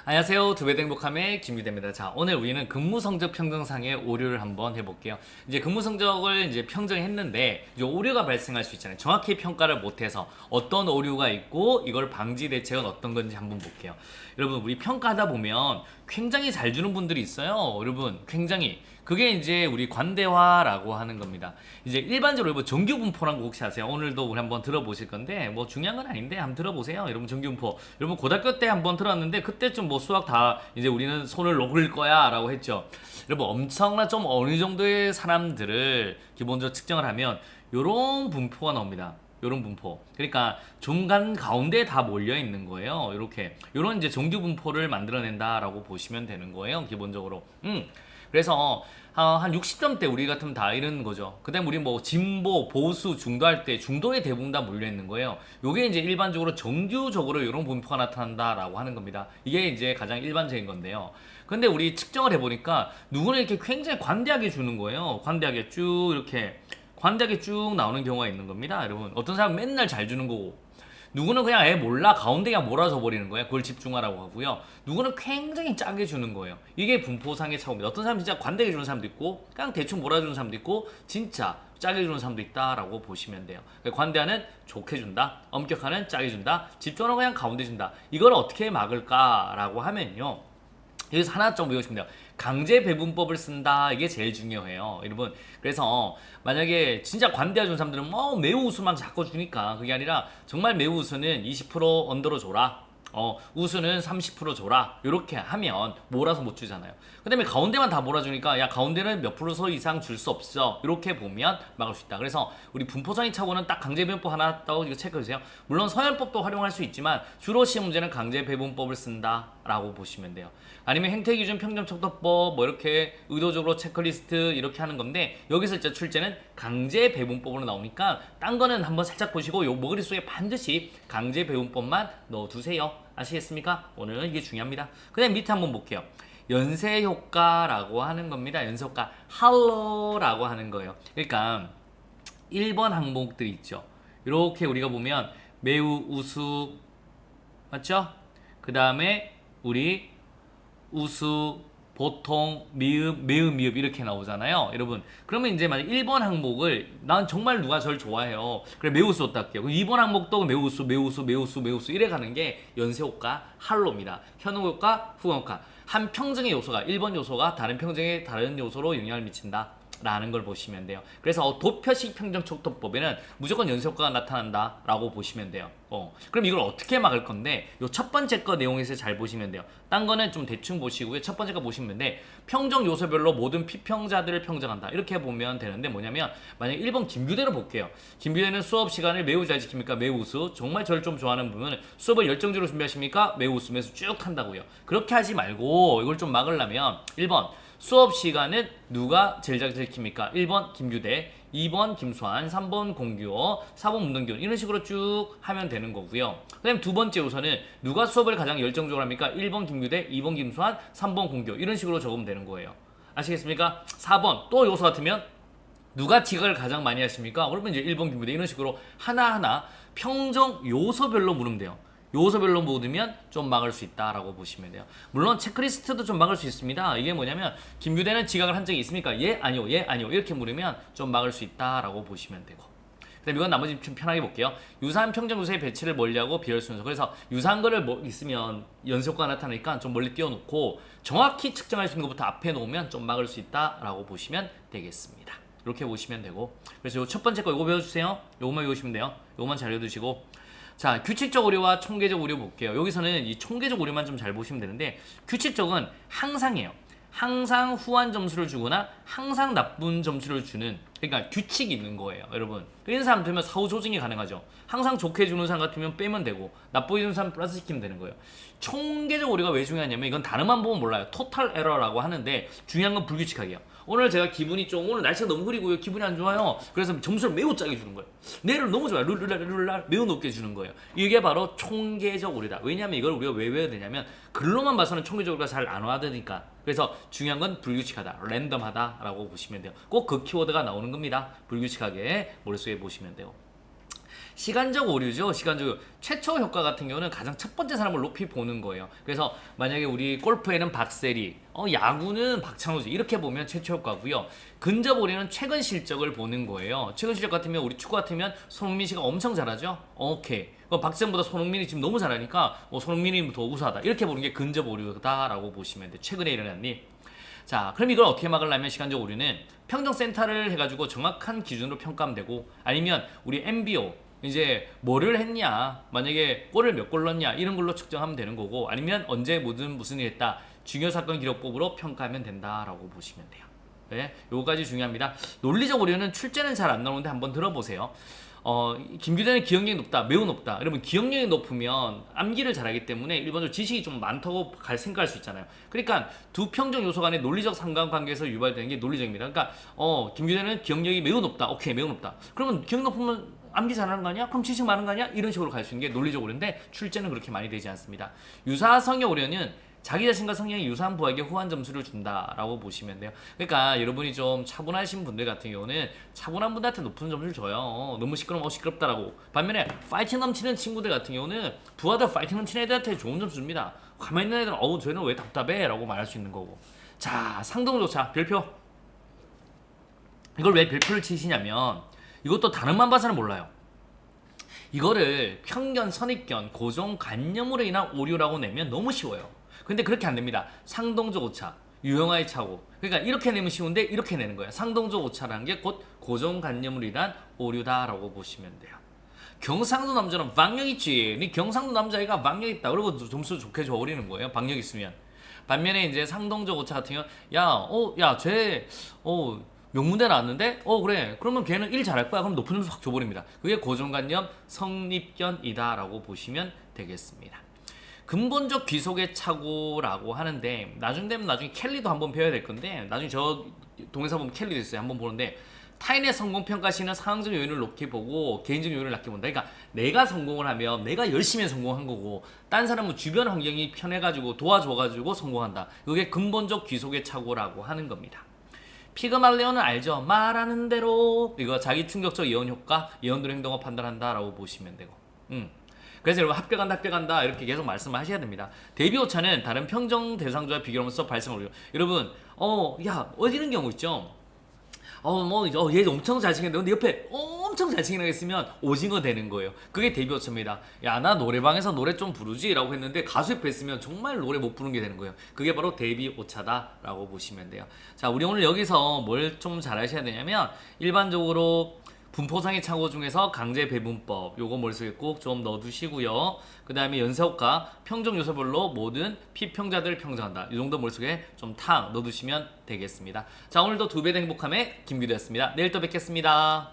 안녕하세요. 두배도 행복함의 김유대입니다. 자, 오늘 우리는 근무 성적 평정상의 오류를 한번 해볼게요. 이제 근무 성적을 이제 평정했는데 이제 오류가 발생할 수 있잖아요. 정확히 평가를 못해서 어떤 오류가 있고 이걸 방지 대책은 어떤 건지 한번 볼게요. 여러분, 우리 평가하다 보면 굉장히 잘 주는 분들이 있어요. 여러분, 굉장히. 그게 이제 우리 관대화라고 하는 겁니다. 이제 일반적으로 뭐 정규분포라는 거 혹시 아세요? 오늘도 우리 한번 들어보실 건데 뭐 중요한 건 아닌데 한번 들어보세요. 여러분 정규분포. 여러분 고등학교 때 한번 들었는데 그때쯤 뭐 수학 다 이제 우리는 손을 놓을 거야라고 했죠. 여러분 엄청나 좀 어느 정도의 사람들을 기본적으로 측정을 하면 요런 분포가 나옵니다. 요런 분포. 그러니까 중간 가운데에 다 몰려 있는 거예요. 이렇게 요런 이제 정규 분포를 만들어낸다라고 보시면 되는 거예요. 기본적으로. 그래서 한 60점대 우리 같으면 다 이런 거죠. 그 다음 우리 뭐 진보, 보수, 중도 할 때 중도에 대부분 다 몰려 있는 거예요. 요게 이제 일반적으로 정규적으로 이런 분포가 나타난다라고 하는 겁니다. 이게 이제 가장 일반적인 건데요. 근데 우리 측정을 해보니까 누구는 이렇게 굉장히 관대하게 주는 거예요. 관대하게 쭉 이렇게 관대하게 쭉 나오는 경우가 있는 겁니다. 여러분 어떤 사람은 맨날 잘 주는 거고 누구는 그냥 몰라 가운데 그냥 몰아줘 버리는 거예요. 그걸 집중하라고 하고요. 누구는 굉장히 짜게 주는 거예요. 이게 분포상의 차이입니다. 어떤 사람은 진짜 관대하게 주는 사람도 있고 그냥 대충 몰아주는 사람도 있고 진짜 짜게 주는 사람도 있다라고 보시면 돼요. 관대하는 좋게 준다, 엄격하는 짜게 준다, 집중하는 그냥 가운데 준다. 이걸 어떻게 막을까라고 하면요. 여기서 하나 좀 외우시면 돼요. 강제 배분법을 쓴다. 이게 제일 중요해요. 여러분. 그래서 만약에 진짜 관대해준 사람들은 뭐 매우 우수만 자꾸 주니까 그게 아니라 정말 매우 우수는 20% 언더로 줘라. 우수는 30% 줘라. 이렇게 하면 몰아서 못 주잖아요. 그 다음에 가운데만 다 몰아주니까 야 가운데는 몇 프로 이상 줄 수 없어. 이렇게 보면 막을 수 있다. 그래서 우리 분포상의 착오는 딱 강제배분법 하나 따고 이거 체크해주세요. 물론 서열법도 활용할 수 있지만 주로 시험 문제는 강제배분법을 쓴다 라고 보시면 돼요. 아니면 행태기준 평점척도법 뭐 이렇게 의도적으로 체크리스트 이렇게 하는 건데 여기서 진짜 출제는 강제배분법으로 나오니까 딴 거는 한번 살짝 보시고 요 머릿속에 반드시 강제배분법만 넣어두세요. 아시겠습니까? 오늘 이게 중요합니다. 그 다음 밑에 한번 볼게요. 연쇄효과라고 하는 겁니다. 연쇄효과 할로라고 하는 거예요. 그러니까 1번 항목들이 있죠. 이렇게 우리가 보면 매우 우수 맞죠? 그 다음에 우리 우수, 보통, 미흡, 매우 미흡 이렇게 나오잖아요. 여러분 그러면 이제 만약 1번 항목을 난 정말 누가 저를 좋아해요. 그래 매우 우수 딱 할게요. 2번 항목도 매우 우수, 매우 우수, 매우 우수, 매우 우수 이래 가는 게 연쇄효과 할로입니다. 현혹효과, 후광효과 한 평정의 요소가 1번 요소가 다른 평정의 다른 요소로 영향을 미친다. 라는 걸 보시면 돼요. 그래서 도표식 평정척도법에는 무조건 연쇄효과가 나타난다 라고 보시면 돼요. 그럼 이걸 어떻게 막을 건데 요 첫 번째 거 내용에서 잘 보시면 돼요. 딴 거는 좀 대충 보시고요. 첫 번째 거 보시면 돼. 평정 요소별로 모든 피평자들을 평정한다. 이렇게 보면 되는데 뭐냐면 만약 1번 김규대로 볼게요. 김규대는 수업 시간을 매우 잘 지킵니까? 매우 우수. 정말 저를 좀 좋아하는 분은 수업을 열정적으로 준비하십니까? 매우 우수면서 쭉 한다고요. 그렇게 하지 말고 이걸 좀 막으려면 1번 수업 시간은 누가 제일 잘 지킵니까? 1번 김규대, 2번 김수환, 3번 공규호, 4번 문동균 이런 식으로 쭉 하면 되는 거고요. 그 다음에 두 번째 요소는 누가 수업을 가장 열정적으로 합니까? 1번 김규대, 2번 김수환, 3번 공규호 이런 식으로 적으면 되는 거예요. 아시겠습니까? 4번 또 요소 같으면 누가 지각을 가장 많이 하십니까? 그러면 이제 1번 김규대 이런 식으로 하나하나 평정 요소별로 물으면 돼요. 요소별로 모으면 좀 막을 수 있다라고 보시면 돼요. 물론 체크리스트도 좀 막을 수 있습니다. 이게 뭐냐면 김규대는 지각을 한 적이 있습니까? 예, 아니요, 예, 아니요 이렇게 물으면 좀 막을 수 있다라고 보시면 되고. 그다음 이건 나머지 좀 편하게 볼게요. 유사한 평정 요소의 배치를 멀리하고 비열 순서. 그래서 유사한 거를 뭐 있으면 연쇄효과가 나타나니까 좀 멀리 띄워놓고 정확히 측정할 수 있는 것부터 앞에 놓으면 좀 막을 수 있다라고 보시면 되겠습니다. 이렇게 보시면 되고. 그래서 요 첫 번째 거 이거 배워주세요. 요거만 외우시면 돼요. 요거만 잘 외워두시고. 자, 규칙적 오류와 총계적 오류 볼게요. 여기서는 이 총계적 오류만 좀 잘 보시면 되는데 규칙적은 항상이에요. 항상 후한 점수를 주거나 항상 나쁜 점수를 주는 그러니까 규칙이 있는 거예요. 여러분 이런 사람 되면 사후 조정이 가능하죠. 항상 좋게 주는 사람 같으면 빼면 되고 나쁘게 주는 사람 플러스 시키면 되는 거예요. 총계적 오류가 왜 중요하냐면 이건 다른만 보면 몰라요. 토탈 에러라고 하는데 중요한 건 불규칙하게요. 오늘 제가 기분이 좀 오늘 날씨가 너무 흐리고요. 기분이 안 좋아요. 그래서 점수를 매우 짜게 주는 거예요. 내일은 너무 좋아요. 룰랄 매우 높게 주는 거예요. 이게 바로 총계적 오류다. 왜냐하면 이걸 우리가 왜 외워야 되냐면 글로만 봐서는 총계적 오류가 잘 안 와드니까. 그래서 중요한 건 불규칙하다, 랜덤하다라고 보시면 돼요. 꼭 그 키워드가 나오는 겁니다. 불규칙하게 머릿속에 보시면 돼요. 시간적 오류죠. 시간적 최초 효과 같은 경우는 가장 첫 번째 사람을 높이 보는 거예요. 그래서 만약에 우리 골프에는 박세리, 야구는 박찬호지 이렇게 보면 최초 효과고요. 근접 오류는 최근 실적을 보는 거예요. 최근 실적 같으면 우리 축구 같으면 손흥민 씨가 엄청 잘하죠. 오케이. 박지성보다 손흥민이 지금 너무 잘하니까 손흥민이 더 우수하다. 이렇게 보는 게 근접 오류다라고 보시면 돼요. 최근에 일어난 일. 자, 그럼 이걸 어떻게 막으려면 시간적 오류는 평정센터를 해가지고 정확한 기준으로 평가하면 되고, 아니면 우리 MBO 이제 뭐를 했냐, 만약에 골을 몇 골 넣었냐 이런 걸로 측정하면 되는 거고, 아니면 언제 무슨 일 했다 중요사건 기록법으로 평가하면 된다라고 보시면 돼요. 네, 요거까지 중요합니다. 논리적 오류는 출제는 잘 안 나오는데 한번 들어보세요. 김규대는 기억력이 높다, 매우 높다. 여러분 기억력이 높으면 암기를 잘하기 때문에 일반적으로 지식이 좀 많다고 생각할 수 있잖아요. 그러니까 두 평정 요소 간의 논리적 상관관계에서 유발되는 게 논리적입니다. 그러니까 김규대는 기억력이 매우 높다. 오케이, 매우 높다. 그러면 기억 높으면 암기 잘하는 거 아니야? 그럼 지식 많은 거 아니야? 이런 식으로 갈 수 있는 게 논리적 오류인데 출제는 그렇게 많이 되지 않습니다. 유사성의 오류는 자기 자신과 성향이 유사한 부하에게 후한 점수를 준다라고 보시면 돼요. 그러니까 여러분이 좀 차분하신 분들 같은 경우는 차분한 분들한테 높은 점수를 줘요. 너무 시끄러우면 시끄럽다라고. 반면에 파이팅 넘치는 친구들 같은 경우는 부하들 파이팅 넘치는 애들한테 좋은 점수 줍니다. 가만히 있는 애들은 쟤는 왜 답답해? 라고 말할 수 있는 거고. 자, 상동조차 별표. 이걸 왜 별표를 치시냐면 이것도 단어만 봐서는 몰라요. 이거를 편견, 선입견, 고정관념으로 인한 오류라고 내면 너무 쉬워요. 근데 그렇게 안 됩니다. 상동적 오차, 유형화의 차고. 그러니까 이렇게 내면 쉬운데 이렇게 내는 거예요. 상동적 오차라는 게 곧 고정관념으로 인한 오류다라고 보시면 돼요. 경상도 남자는 박력 있지. 네 경상도 남자애가 박력 있다. 그리고 점수 좋게 줘버리는 거예요. 박력 있으면. 반면에 이제 상동적 오차 같은 경우, 쟤 명문대 나왔는데? 그래. 그러면 걔는 일 잘할 거야. 그럼 높은 점수 확 줘버립니다. 그게 고정관념, 선입견이다라고 보시면 되겠습니다. 근본적 귀속의 착오라고 하는데 나중에 켈리도 한번 배워야 될 건데, 나중에 저 동영상 보면 켈리도 있어요. 한번 보는데 타인의 성공 평가 시는 상황적 요인을 높게 보고 개인적 요인을 낮게 본다. 그러니까 내가 성공을 하면 내가 열심히 성공한 거고, 딴 사람은 주변 환경이 편해가지고 도와줘가지고 성공한다. 그게 근본적 귀속의 착오라고 하는 겁니다. 피그말레온은 알죠? 말하는 대로. 이거 자기 충격적 예언 효과, 예언대로 행동을 판단한다라고 보시면 되고. 그래서 여러분 합격한다 이렇게 계속 말씀을 하셔야 됩니다. 대비 오차는 다른 평정 대상자와 비교하면서 발생을 오류. 여러분 이런 경우 있죠. 얘 엄청 잘생겼는데 근데 옆에 엄청 잘생긴 애가 있으면 오징어 되는 거예요. 그게 대비 오차입니다. 야, 나 노래방에서 노래 좀 부르지 라고 했는데 가수 옆에 있으면 정말 노래 못 부르는 게 되는 거예요. 그게 바로 대비 오차다 라고 보시면 돼요. 자, 우리 오늘 여기서 뭘 좀 잘 하셔야 되냐면, 일반적으로 분포상의 착오 중에서 강제 배분법, 요거 머릿속에 꼭 좀 넣어두시고요. 그 다음에 연쇄효과, 평정 요소별로 모든 피평자들 평정한다. 이 정도 머릿속에 좀 탁 넣어두시면 되겠습니다. 자, 오늘도 2배 더 행복함의 김규대였습니다. 내일 또 뵙겠습니다.